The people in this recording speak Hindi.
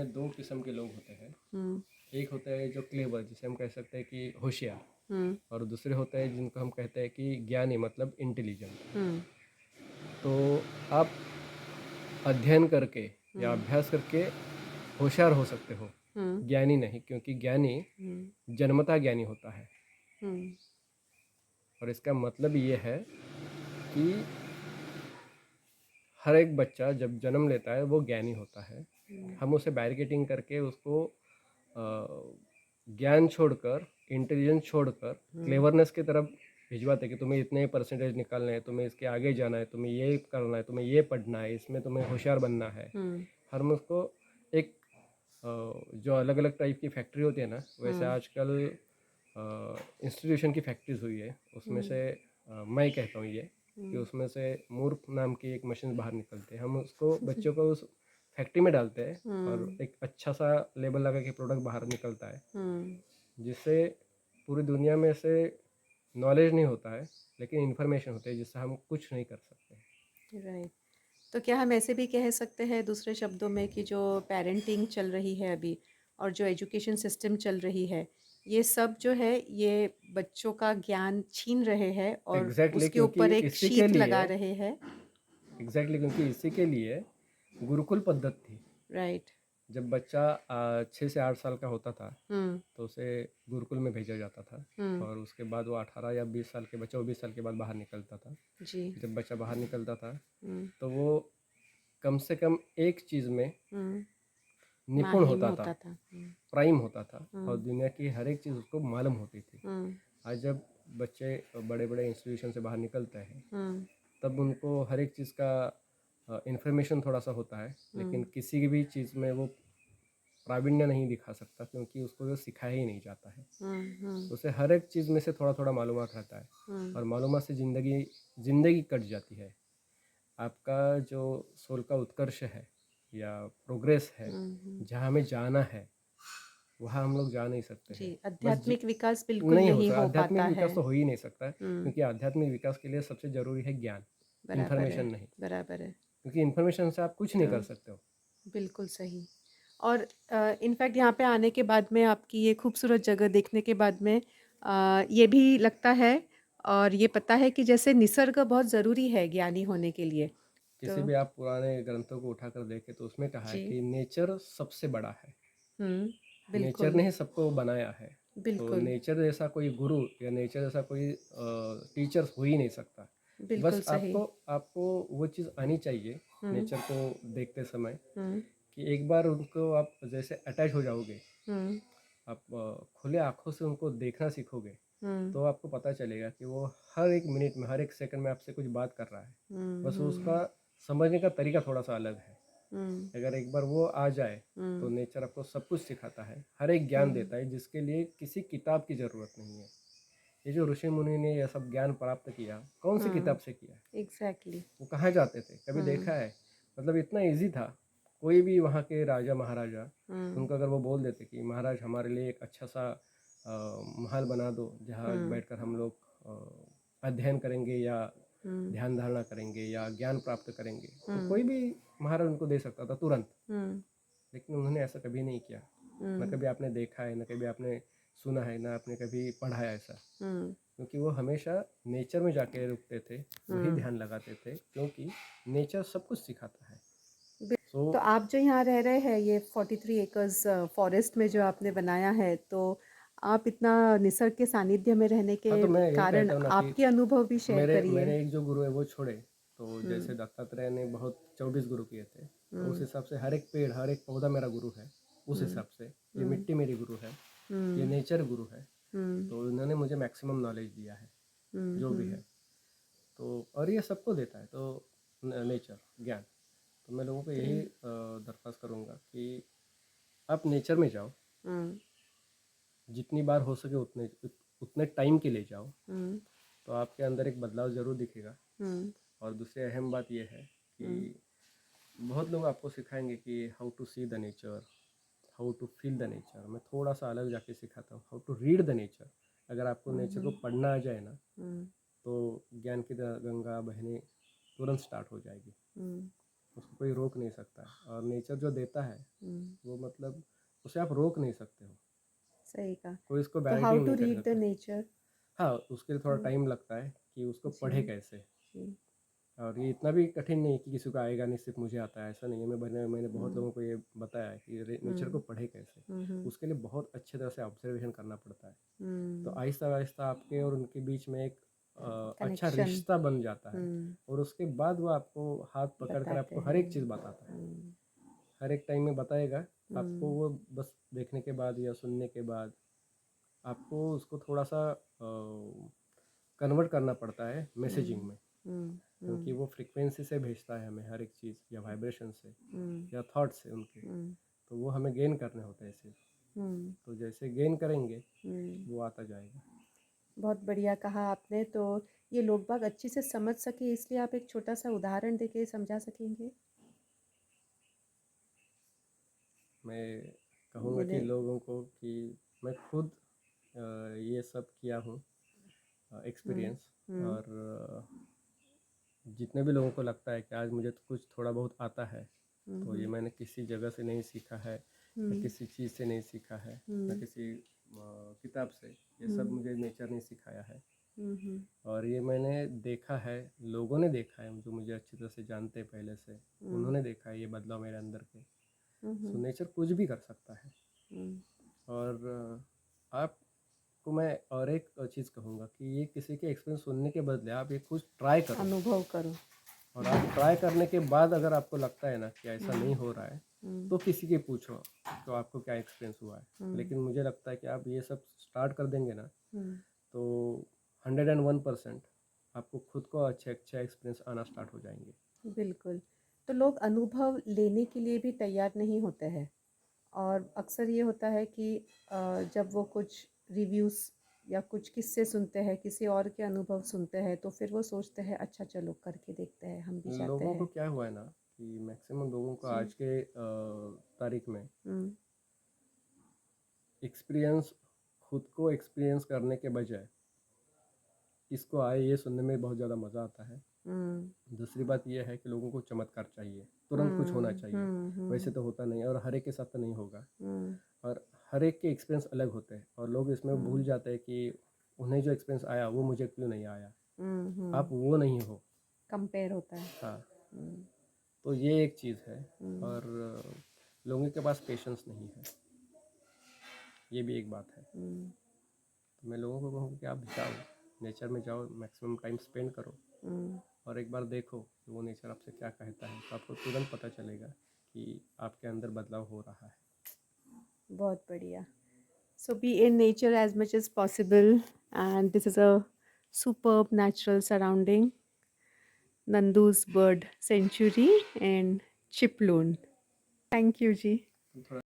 दो किस्म के लोग होते हैं। हम्म। एक होता है जो क्लेवर, जिसे हम कह सकते हैं कि होशियार, हम्म। और दूसरे होते हैं जिनको हम कहते हैं कि ज्ञानी, मतलब इंटेलिजेंट। हम्म। तो आप अध्ययन करके या हम्म। अभ्यास करके होशियार हो सकते हो, हम्म। ज्ञानी नहीं, क्योंकि ज्ञानी हम्म। जन्मतः ज्ञानी होता है। हम्म। और इसका मतलब ये है कि हर एक बच्चा जब जन्म लेता है वो ज्ञानी होता है। हम उसे बैरिकेटिंग करके उसको ज्ञान छोड़कर, इंटेलिजेंस छोड़कर हम्म। क्लेवरनेस की तरफ भिजवाते कि तुम्हें इतने परसेंटेज निकालने हैं, तुम्हें इसके आगे जाना है, तुम्हें ये करना है, तुम्हें ये पढ़ना है, इसमें तुम्हें होशियार बनना है। हम्म। हम उसको एक जो अलग अलग टाइप की फैक्ट्री होती है ना, वैसे हम्म। आजकल इंस्टीट्यूशन की फैक्ट्रीज हुई है। उसमें से मैं कहता हूँ ये कि उसमें से मूर्ख नाम की एक मशीन बाहर निकलते हैं। हम उसको बच्चों को उस फैक्ट्री में डालते हैं और हम्म। एक अच्छा सा लेबल लगा के प्रोडक्ट बाहर निकलता है, हम्म। जिससे पूरी दुनिया में से नॉलेज नहीं होता है, लेकिन इन्फॉर्मेशन होती है जिससे हम कुछ नहीं कर सकते। राइट। तो क्या हम ऐसे भी कह सकते हैं दूसरे शब्दों में कि जो पेरेंटिंग चल रही है अभी और जो एजुकेशन सिस्टम चल रही है, ये सब जो है ये बच्चों का ज्ञान छीन रहे हैं और एग्जैक्टली उसके क्योंकि ऊपर एक इसी के शीत लिए लगा रहे हैं। क्योंकि इसी के लिए गुरुकुल पद्धति थी। राइट। जब बच्चा 6 से 8 साल का होता था हम्म। तो उसे गुरुकुल में भेजा जाता था, हम्म। और उसके बाद वो 18 या 20 साल के बच्चा, वो 20 साल के बाद बाहर निकलता था। जी। जब बच्चा बाहर निकलता था हम्म। तो वो कम से कम एक चीज़ में हम्म। निपुण माहिम होता था, होता था। प्राइम होता था, और हम्म। दुनिया की हर एक चीज़ उसको मालूम होती थी। हम्म। आज जब बच्चे बड़े बड़े इंस्टीट्यूशन से बाहर निकलते हैं हम्म। तब उनको हर एक चीज़ का इंफॉर्मेशन थोड़ा सा होता है, लेकिन हम्म। किसी भी चीज़ में वो प्रावीण्य नहीं दिखा सकता, क्योंकि उसको वो सिखाया ही नहीं जाता है। हम्म। हम्म। उसे हर एक चीज़ में से थोड़ा थोड़ा मालूमात रहता है, हम्म। और मालूमात से ज़िंदगी कट जाती है। आपका जो सोल का उत्कर्ष है या प्रोग्रेस है, हम्म। जहाँ हमें जाना है, वहाँ हम लोग जा नहीं सकते जी, हैं। आध्यात्मिक विकास बिल्कुल नहीं हो नहीं सकता, हो आध्यात्मिक पाता है। विकास तो हो ही नहीं सकता है, हम्म। क्योंकि आध्यात्मिक विकास के लिए सबसे ज़रूरी है ज्ञान, बराबर है। इन्फॉर्मेशन नहीं। बराबर है। क्योंकि इन्फॉर्मेशन से आप कुछ नहीं तो कर सकते हो। बिल्कुल सही। और इनफैक्ट यहाँ पे आने के बाद में आपकी ये खूबसूरत जगह देखने के बाद में ये भी लगता है और ये पता है कि जैसे निसर्ग बहुत ज़रूरी है ज्ञानी होने के लिए। किसी तो भी आप पुराने ग्रंथों को उठाकर देखें तो उसमें कहा है जी। कि नेचर सबसे बड़ा है। हम्म। नेचर बिल्कुल। ने ही सबको बनाया है। तो बिल्कुल। नेचर जैसा कोई गुरु या नेचर जैसा कोई टीचर हो ही नहीं सकता। बिल्कुल बस सही। आपको आपको वो चीज़ आनी चाहिए हम्म। नेचर को देखते समय, हम्म। कि एक बार उनको आप जैसे अटैच हो जाओगे, हम्म। आप खुले आँखों से उनको देखना सीखोगे, हम्म। तो आपको पता चलेगा कि वो हर एक मिनट में, हर एक सेकंड में आपसे कुछ बात कर रहा है। हम्म। बस उसका हम्म। समझने का तरीका थोड़ा सा अलग है। हम्म। अगर एक बार वो आ जाए तो हम्म। नेचर आपको सब कुछ सिखाता है, हर एक ज्ञान हम्म। देता है, जिसके लिए किसी किताब की ज़रूरत नहीं है। ये जो ऋषि मुनि ने यह सब ज्ञान प्राप्त किया, कौन सी हम्म। किताब से किया? एग्जैक्टली। वो कहाँ जाते थे, कभी हम्म। देखा है? मतलब इतना इजी था। कोई भी वहाँ के राजा महाराजा, हम्म। उनको अगर वो बोल देते कि महाराज हमारे लिए एक अच्छा सा महल बना दो जहाँ हम्म। बैठकर हम लोग अध्ययन करेंगे या हम्म। ध्यान धारणा करेंगे या ज्ञान प्राप्त करेंगे, तो हम्म। कोई भी महाराज उनको दे सकता था तुरंत। हम्म। लेकिन उन्होंने ऐसा कभी नहीं किया। न हम्म। कभी आपने देखा है, न कभी आपने सुना है, ना आपने कभी पढ़ा है ऐसा। हम्म। क्योंकि वो हमेशा नेचर में जाके रुकते थे, वही हम्म। ध्यान लगाते थे, क्योंकि नेचर सब कुछ सिखाता है। सो तो आप जो यहाँ रह रहे हैं ये 43 एकड़ फॉरेस्ट में जो आपने बनाया है, तो आप इतना निसर्ग के सानिध्य में रहने के हाँ, तो मैं यही कारण कहता हूँ ना कि आपके अनुभव भी शेयर मेरे करिए। मेरे एक जो गुरु है वो छोड़े, तो जैसे हम्म। दत्तात्रेय ने बहुत 24 गुरु किए थे, तो उस हम्म। हिसाब से हर एक पेड़, हर एक पौधा मेरा गुरु है। उस हम्म। हिसाब से ये हम्म। मिट्टी मेरी गुरु है, ये हम्म। नेचर गुरु है। हम्म। तो उन्होंने मुझे मैक्सिमम नॉलेज दिया है, हम्म। जो भी हम्म। है। तो और ये सबको देता है, तो नेचर ज्ञान। तो मैं लोगों को तो यही दरख्वास्त करूँगा कि आप नेचर में जाओ, हम्म। जितनी बार हो सके उतने उतने टाइम के लिए जाओ, हम्म। तो आपके अंदर एक बदलाव ज़रूर दिखेगा। हम्म। और दूसरी अहम बात यह है हम्म। कि बहुत लोग आपको सिखाएंगे कि how to see the nature, how to feel the nature. मैं थोड़ा सा अलग जाके सिखाता हूँ, how to read the nature. अगर आपको नेचर को हम्म। पढ़ना आ जाए ना, हम्म। तो ज्ञान की गंगा बहने तुरंत स्टार्ट हो जाएगी। हम्म। उसको कोई रोक नहीं सकता है। और नेचर जो देता है वो मतलब उसे आप रोक नहीं सकते हो, सही कहा। कोई उसको तो हाउ बैरिकेडिंग टू नहीं कर रीड द सकता। नेचर? हाँ, उसके लिए थोड़ा टाइम लगता है कि उसको पढ़े जी कैसे। जी। और ये इतना भी कठिन नहीं है कि किसी को आएगा नहीं, सिर्फ मुझे आता है, ऐसा नहीं है। मैंने बहुत लोगों को ये बताया है कि नेचर को पढ़े कैसे। उसके लिए बहुत अच्छे तरह से ऑब्जर्वेशन करना पड़ता है। तो आहिस्ता आहिस्ता आपके और उनके बीच में एक अच्छा कनेक्शन रिश्ता बन जाता है। और उसके बाद वो आपको हाथ पकड़ कर बताते आपको हर एक हैं। चीज़ बताता है, हर एक टाइम में बताएगा। आपको वो बस देखने के बाद या सुनने के बाद आपको उसको थोड़ा सा कन्वर्ट करना पड़ता है मैसेजिंग में, क्योंकि वो फ्रीक्वेंसी से भेजता है हमें हर एक चीज़, या वाइब्रेशन से या थॉट से उनके। तो वो हमें गेन करने होते हैं सिर्फ। तो जैसे गेन करेंगे वो आता जाएगा। बहुत बढ़िया कहा आपने। तो ये लोग बाग अच्छी से समझ सके इसलिए आप एक छोटा सा उदाहरण देके समझा सकेंगे? मैं कहूँगा कि मैंने लोगों को कि मैं खुद ये सब किया हूँ एक्सपीरियंस। और जितने भी लोगों को लगता है कि आज मुझे तो कुछ थोड़ा बहुत आता है, तो ये मैंने किसी जगह से नहीं सीखा है, या किसी चीज़ से नहीं सीखा है, ना किसी किताब से। ये सब मुझे नेचर ने सिखाया है। और ये मैंने देखा है, लोगों ने देखा है जो मुझे अच्छी तरह से जानते हैं पहले से, उन्होंने देखा है ये बदलाव मेरे अंदर के। सो नेचर कुछ भी कर सकता है। और आपको मैं और एक चीज़ कहूँगा कि ये किसी के एक्सपीरियंस सुनने के बदले आप ये कुछ ट्राई करो। अनुभव करो। और आप ट्राई करने के बाद अगर आपको लगता है ना कि ऐसा नहीं हो रहा है, तो किसी के पूछो तो आपको क्या एक्सपीरियंस हुआ है। लेकिन मुझे लगता है कि आप ये सब स्टार्ट कर देंगे ना, तो 101% आपको खुद को अच्छे अच्छे एक्सपीरियंस आना स्टार्ट हो जाएंगे। बिल्कुल। तो लोग अनुभव लेने के लिए भी तैयार नहीं होते हैं, और अक्सर ये होता है कि जब वो कुछ रिव्यूज़ या कुछ किस्से सुनते हैं, किसी और के अनुभव सुनते हैं, तो फिर वो सोचते हैं अच्छा चलो करके देखते हैं, हम भी चाहते लोगों को हैं। क्या हुआ है ना कि मैक्सिमम लोगों को आज के तारीख में एक्सपीरियंस, खुद को एक्सपीरियंस करने के बजाय इसको आए ये सुनने में बहुत ज़्यादा मज़ा आता है। दूसरी बात यह है कि लोगों को चमत्कार चाहिए, तुरंत कुछ होना चाहिए। वैसे तो होता नहीं है, और हर एक के साथ तो नहीं होगा। और हर एक के एक्सपीरियंस अलग होते हैं, और लोग इसमें भूल जाते हैं कि उन्हें जो एक्सपीरियंस आया वो मुझे क्यों नहीं आया। आप वो नहीं हो। कंपेयर होता है। हाँ, तो ये एक चीज़ है। और लोगों के पास पेशेंस नहीं है, ये भी एक बात है। तो मैं लोगों को कहूँगा कि आप जाओ, नेचर में जाओ, मैक्सिमम टाइम स्पेंड करो, और एक बार देखो कि वो नेचर आपसे क्या कहता है। तो आपको तुरंत पता चलेगा कि आपके अंदर बदलाव हो रहा है। बहुत बढ़िया। So be in nature as much as possible, and this is a superb natural surrounding, Nandu's Bird Sanctuary in Chiploon. Thank you, Ji. थोड़ा